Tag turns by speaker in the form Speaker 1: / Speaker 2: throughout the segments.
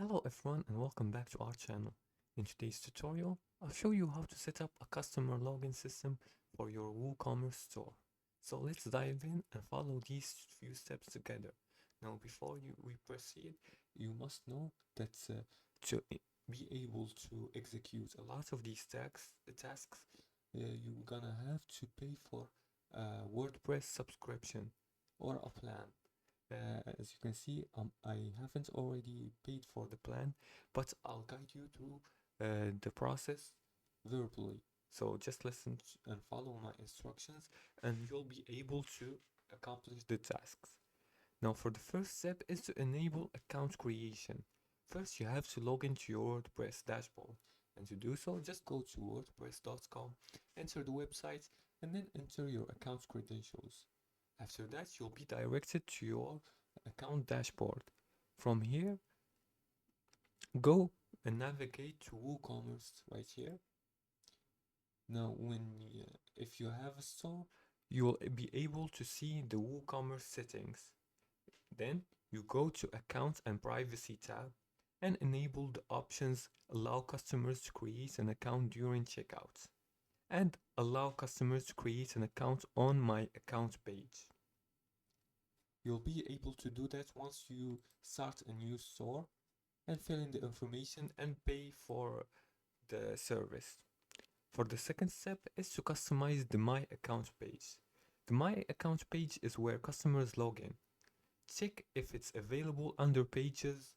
Speaker 1: Hello everyone and welcome back to our channel. In today's tutorial, I'll show you how to set up a customer login system for your WooCommerce store. So let's dive in and follow these few steps together. Now before we proceed, you must know that to be able to execute a lot of these tasks, you're gonna have to pay for a WordPress subscription or a plan. As you can see, I haven't already paid for the plan, but I'll guide you through the process verbally. So just listen and follow my instructions, and you'll be able to accomplish the tasks. Now, for the first step is to enable account creation. First, you have to log into your WordPress dashboard. And to do so, just go to wordpress.com, enter the website, and then enter your account credentials. After that, you'll be directed to your account dashboard. From here, go and navigate to WooCommerce right here. Now, if you have a store, you'll be able to see the WooCommerce settings. Then you go to Account and Privacy tab and enable the options Allow customers to create an account during checkout and allow customers to create an account on my account page. You'll be able to do that once you start a new store and fill in the information and pay for the service. For the second step is to customize the My Account page. The My Account page is where customers log in. Check if it's available under Pages.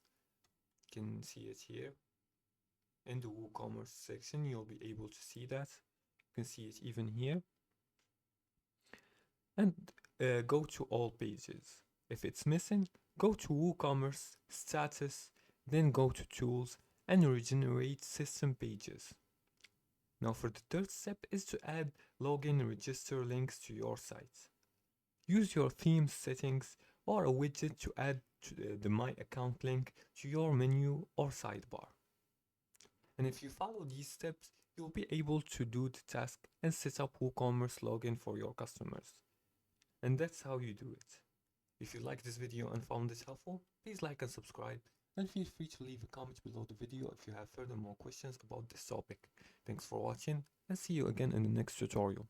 Speaker 1: You can see it here. In the WooCommerce section, you'll be able to see that. You can see it even here. And go to all pages. If it's missing, go to WooCommerce, Status, then go to Tools and regenerate System Pages. Now for the third step is to add login and register links to your site. Use your theme settings or a widget to add the My Account link to your menu or sidebar. And if you follow these steps, you'll be able to do the task and set up WooCommerce login for your customers. And that's how you do it. If you liked this video and found it helpful, please like and subscribe, and feel free to leave a comment below the video if you have further more questions about this topic. Thanks for watching, and see you again in the next tutorial.